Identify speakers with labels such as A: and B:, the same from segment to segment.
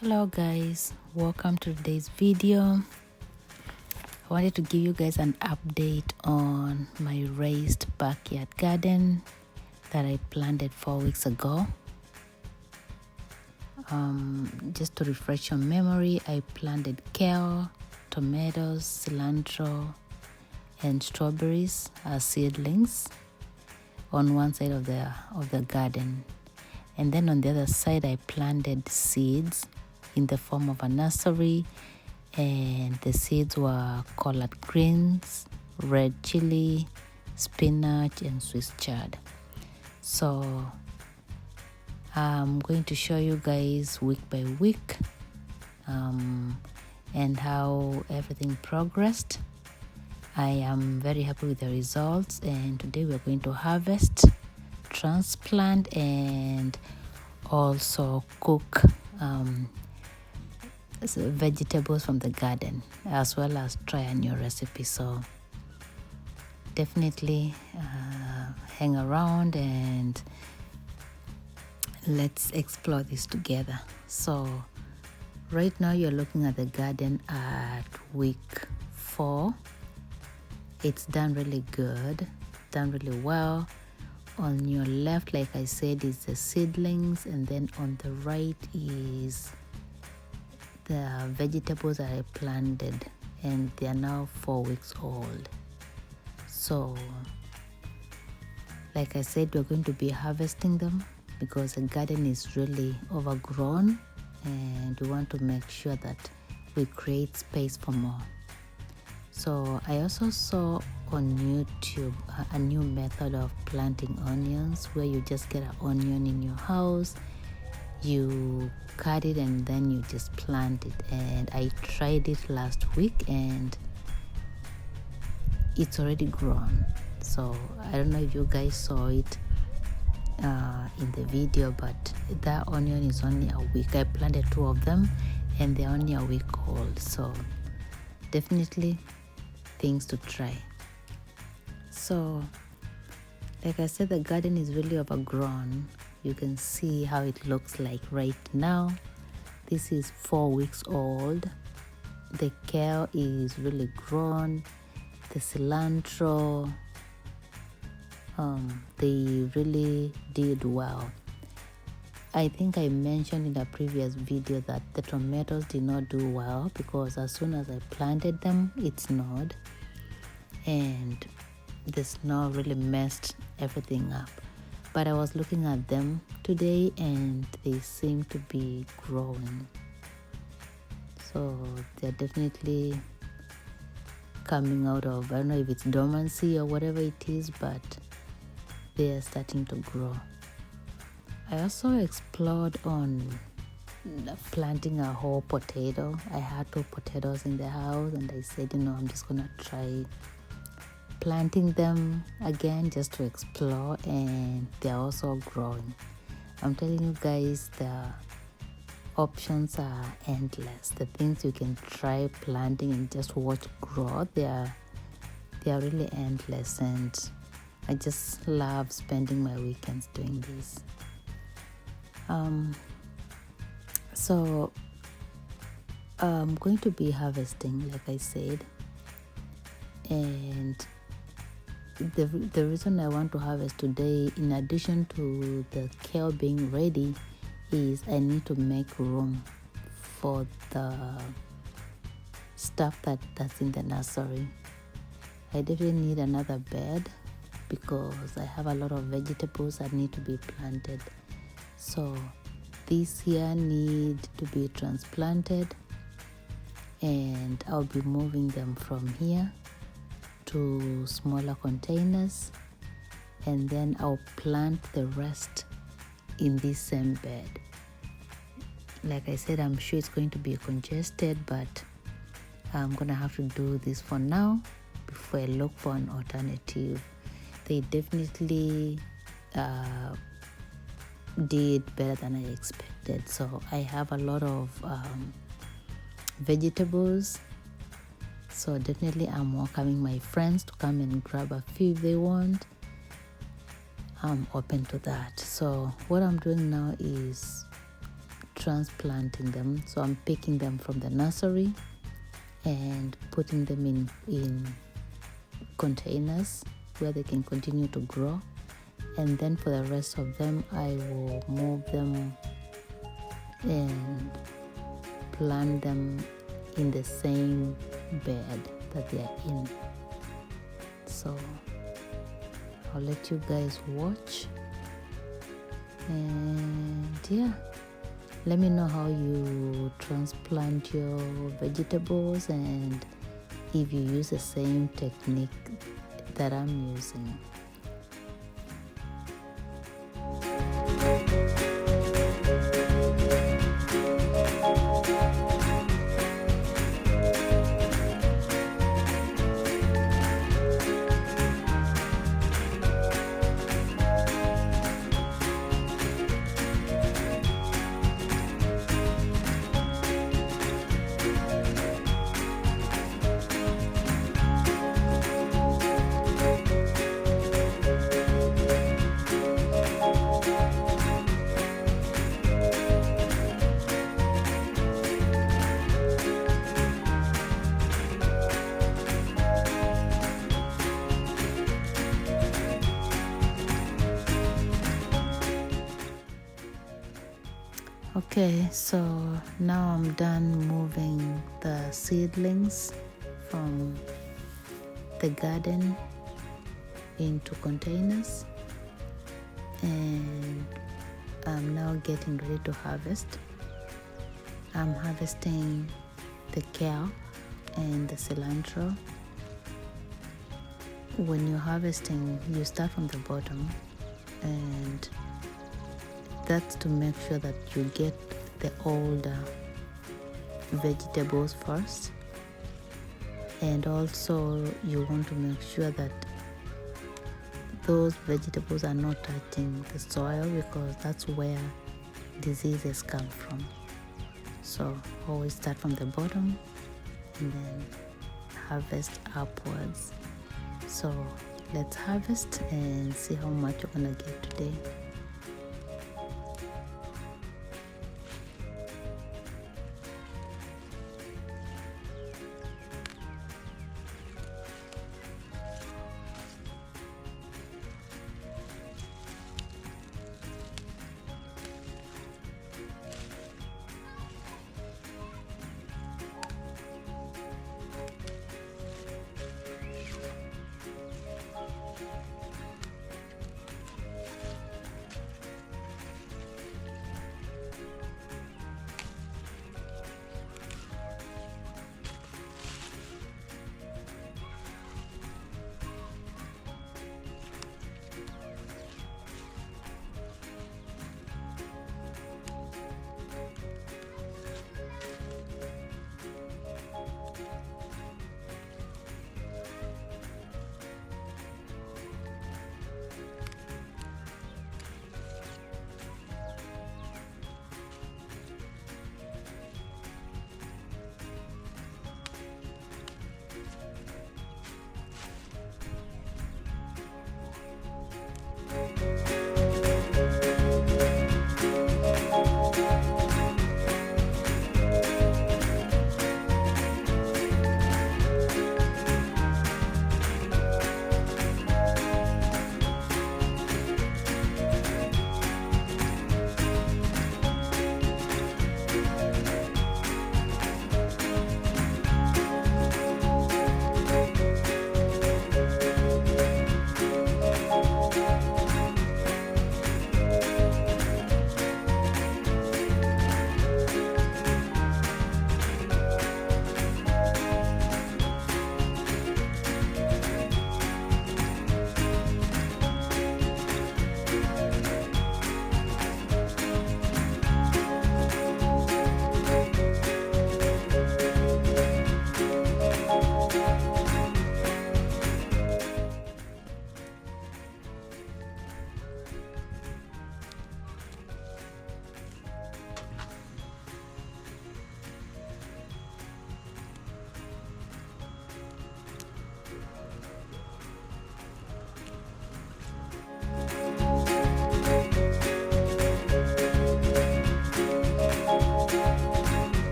A: Hello guys, welcome to today's video. I wanted to give you guys an update on my raised backyard garden that I planted 4 weeks ago. Just to refresh your memory, I planted kale, tomatoes, cilantro, and strawberries as seedlings on one side of the garden, and then on the other side I planted seeds in the form of a nursery, and the seeds were collard greens, red chili, spinach, and Swiss chard. So I'm going to show you guys week by week and how everything progressed. I am very happy with the results, and today we're going to harvest, transplant, and also cook vegetables from the garden, as well as try a new recipe. So definitely hang around and let's explore this together. So right now you're looking at the garden at week 4. It's done really good, done really well. On your left, like I said, is the seedlings, and then on the right is the vegetables that I planted, and they are now 4 weeks old. So like I said, we're going to be harvesting them because the garden is really overgrown, and we want to make sure that we create space for more. So I also saw on YouTube a new method of planting onions, where you just get an onion in your house, you cut it, and then you just plant it. And I tried it last week and it's already grown. So I don't know if you guys saw it in the video, but that onion is only a week. I planted 2 of them and they're only a week old. So definitely things to try. So like I said, the garden is really overgrown. You can see how it looks like right now. This is 4 weeks old. The kale is really grown. The cilantro, they really did well. I think I mentioned in a previous video that the tomatoes did not do well because as soon as I planted them, it snowed, and the snow really messed everything up. But I was looking at them today and they seem to be growing. So they're definitely coming out of, I don't know if it's dormancy or whatever it is, but they are starting to grow. I also explored on planting a whole potato. I had 2 potatoes in the house, and I said, I'm just gonna try planting them again just to explore, and they're also growing. I'm telling you guys, the options are endless. The things you can try planting and just watch grow, they are really endless, and I just love spending my weekends doing this. So I'm going to be harvesting, like I said, and the reason I want to harvest today, in addition to the kale being ready, is I need to make room for the stuff that's in the nursery. I definitely need another bed because I have a lot of vegetables that need to be planted. So these here need to be transplanted, and I'll be moving them from here to smaller containers, and then I'll plant the rest in this same bed. Like I said, I'm sure it's going to be congested, but I'm gonna have to do this for now before I look for an alternative. They definitely did better than I expected. So I have a lot of vegetables. So definitely I'm welcoming my friends to come and grab a few if they want. I'm open to that. So what I'm doing now is transplanting them. So I'm picking them from the nursery and putting them in containers where they can continue to grow. And then for the rest of them, I will move them and plant them in the same bed that they are in. So I'll let you guys watch, and yeah, let me know how you transplant your vegetables and if you use the same technique that I'm using. Okay, so now I'm done moving the seedlings from the garden into containers, and I'm now getting ready to harvest. I'm harvesting the kale and the cilantro. When you're harvesting, you start from the bottom, and that's to make sure that you get the older vegetables first, and also you want to make sure that those vegetables are not touching the soil, because that's where diseases come from. So always start from the bottom and then harvest upwards. So let's harvest and see how much we're gonna get today.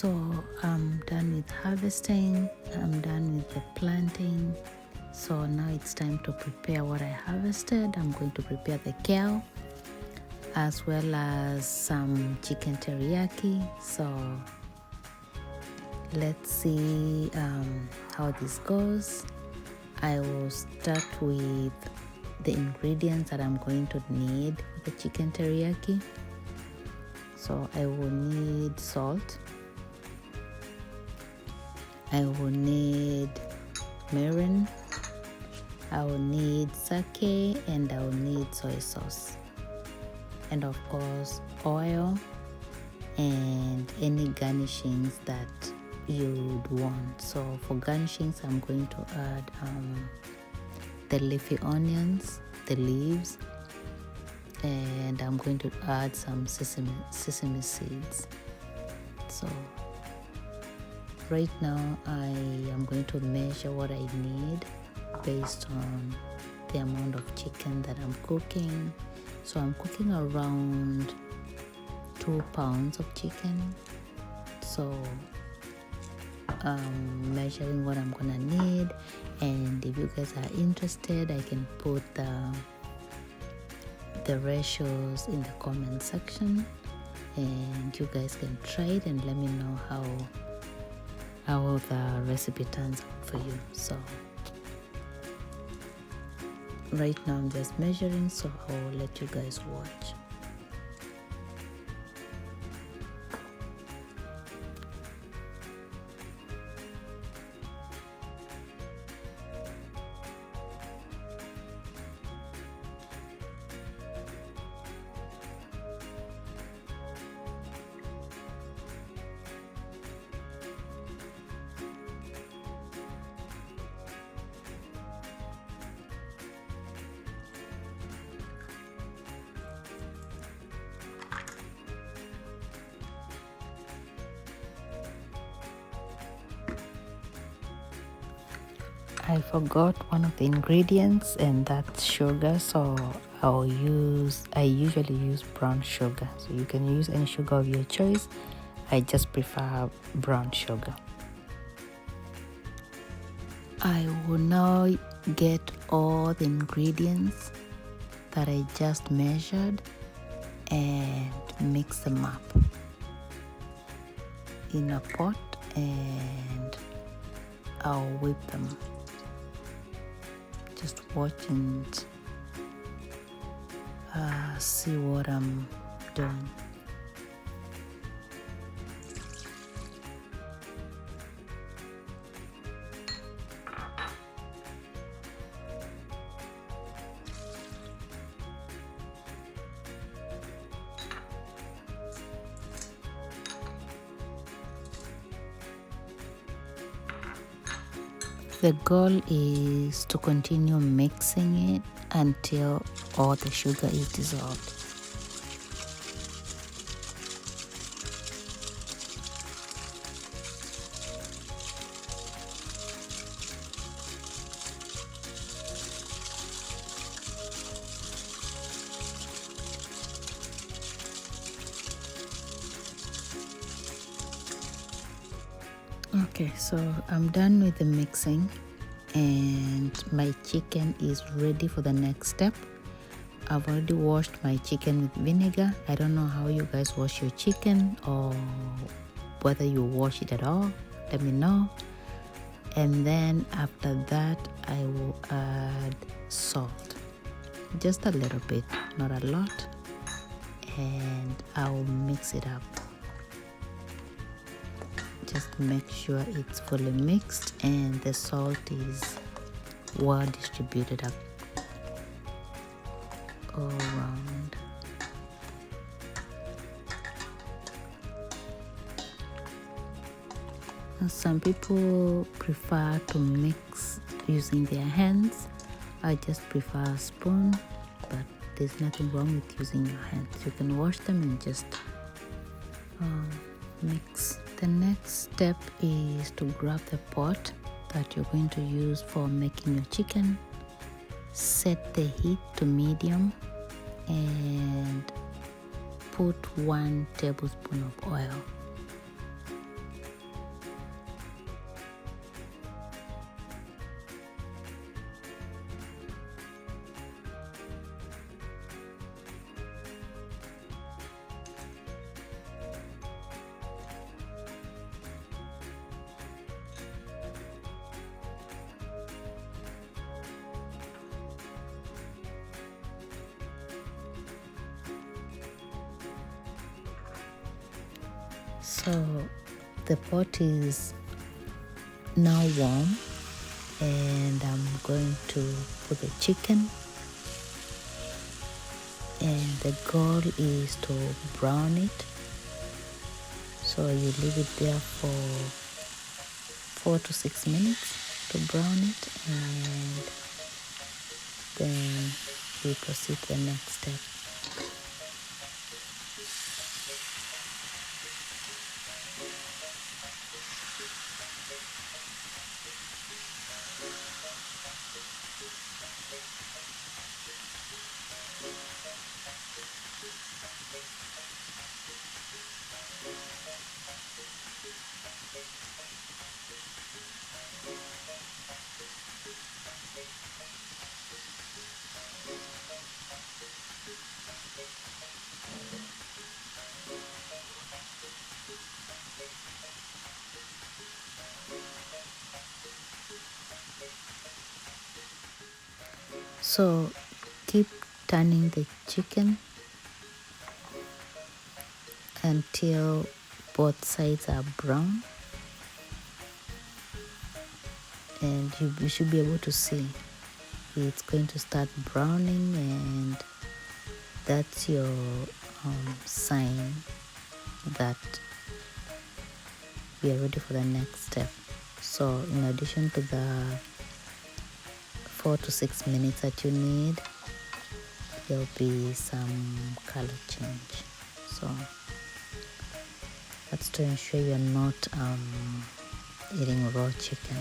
A: So I'm done with harvesting, I'm done with the planting. So now it's time to prepare what I harvested. I'm going to prepare the kale as well as some chicken teriyaki. So let's see how this goes. I will start with the ingredients that I'm going to need for the chicken teriyaki. So I will need salt, I will need mirin, I will need sake, and I will need soy sauce, and of course oil and any garnishings that you would want. So for garnishings, I'm going to add the leafy onions, the leaves, and I'm going to add some sesame seeds. So right now I am going to measure what I need based on the amount of chicken that I'm cooking. So I'm cooking around 2 pounds of chicken. So I'm measuring what I'm gonna need, and if you guys are interested, I can put the ratios in the comment section, and you guys can try it and let me know how the recipe turns out for you. So right now I'm just measuring, so I'll let you guys watch. I forgot one of the ingredients, and that's sugar. So I usually use brown sugar. So you can use any sugar of your choice. I just prefer brown sugar. I will now get all the ingredients that I just measured and mix them up in a pot, and I'll whip them. Just watch and see what I'm doing. The goal is to continue mixing it until all the sugar is dissolved. Okay, so I'm done with the mixing and my chicken is ready for the next step. I've already washed my chicken with vinegar. I don't know how you guys wash your chicken, or whether you wash it at all. Let me know. And then after that, I will add salt, just a little bit, not a lot, and I'll mix it up. Just make sure it's fully mixed and the salt is well distributed up all around. Some people prefer to mix using their hands. I just prefer a spoon, but there's nothing wrong with using your hands. You can wash them and just mix. The next step is to grab the pot that you're going to use for making your chicken. Set the heat to medium and put 1 tablespoon of oil. So the pot is now warm, and I'm going to put the chicken, and the goal is to brown it. So you leave it there for 4 to 6 minutes to brown it, and then we proceed to the next step. So keep turning the chicken until both sides are brown, and you should be able to see it's going to start browning, and that's your sign that we are ready for the next step. So in addition to the 4 to 6 minutes that you need, there'll be some color change. So that's to ensure you're not eating raw chicken.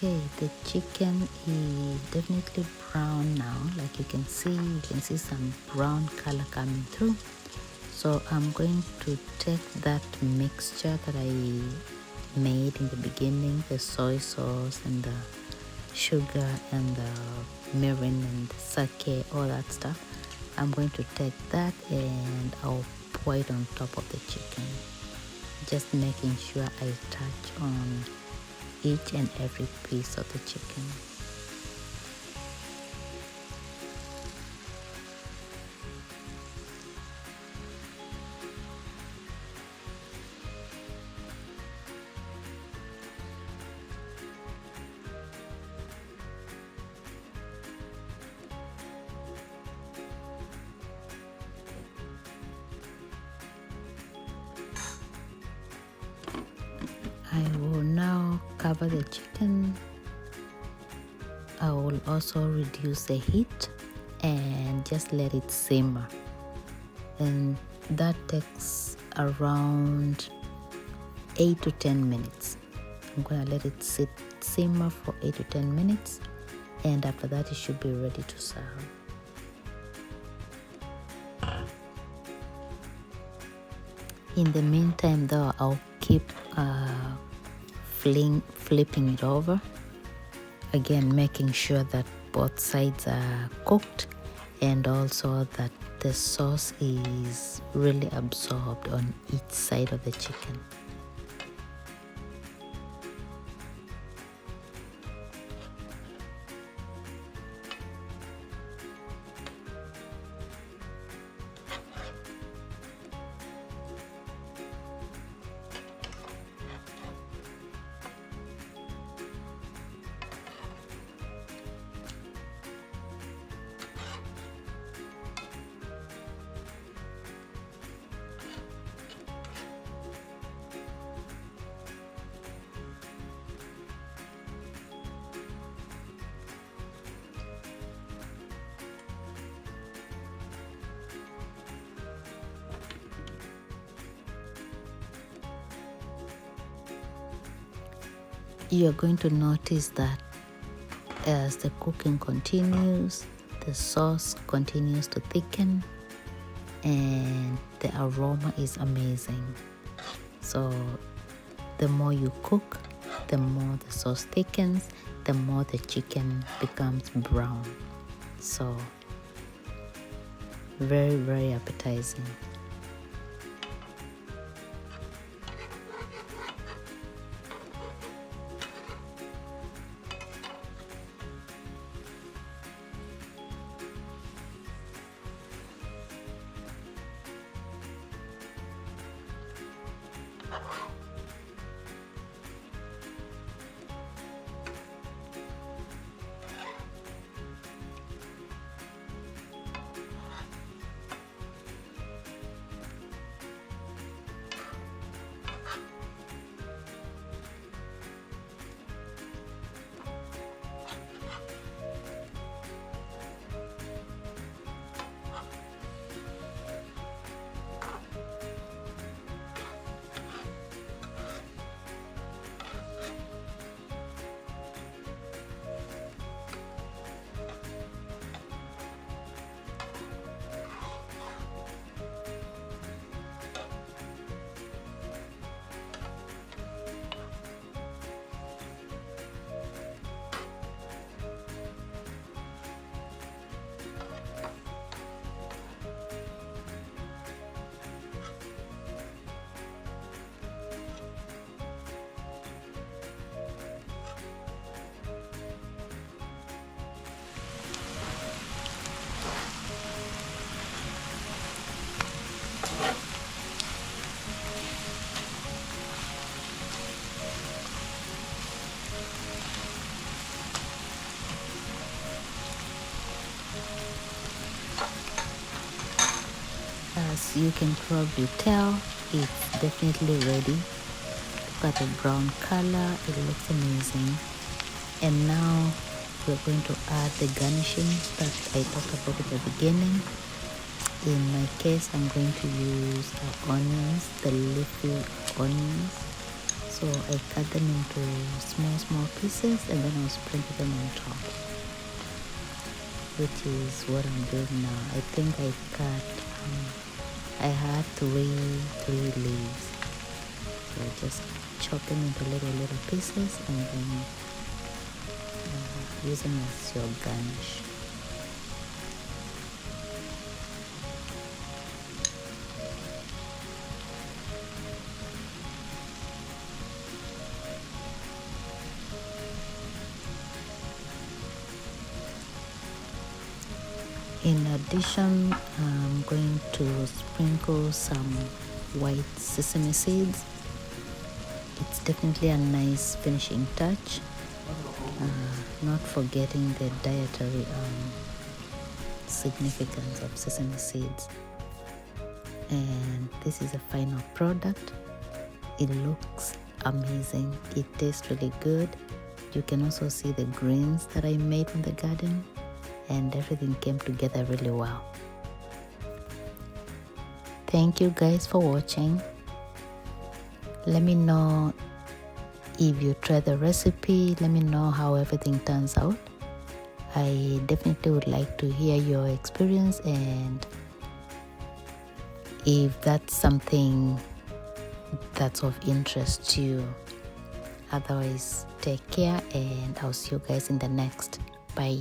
A: Okay, the chicken is definitely brown now. Like you can see some brown color coming through. So I'm going to take that mixture that I made in the beginning, the soy sauce and the sugar and the mirin and the sake, all that stuff. I'm going to take that and I'll pour it on top of the chicken, just making sure I touch on each and every piece of the chicken. I will now cover the chicken. I will also reduce the heat and just let it simmer. And that takes around 8 to 10 minutes. I'm going to let it simmer for 8 to 10 minutes, and after that it should be ready to serve. In the meantime though, I'll keep flipping it over, again making sure that both sides are cooked and also that the sauce is really absorbed on each side of the chicken. You're going to notice that as the cooking continues, the sauce continues to thicken and the aroma is amazing. So the more you cook, the more the sauce thickens, the more the chicken becomes brown. So very, very appetizing. As you can probably tell, it's definitely ready. Look at the brown color, it looks amazing. And now we're going to add the garnishing that I talked about at the beginning. In my case, I'm going to use onions, the leafy onions. So I cut them into small pieces and then I'll sprinkle them on top, which is what I'm doing now. I think I had three leaves. So just chop them into little pieces and then use them as your garnish. In addition, I'm going to sprinkle some white sesame seeds. It's definitely a nice finishing touch. Not forgetting the dietary significance of sesame seeds. And this is a final product. It looks amazing. It tastes really good. You can also see the greens that I made from the garden, and everything came together really well. Thank you guys for watching. Let me know if you try the recipe. Let me know how everything turns out. I definitely would like to hear your experience and if that's something that's of interest to you. Otherwise, take care and I'll see you guys in the next. Bye.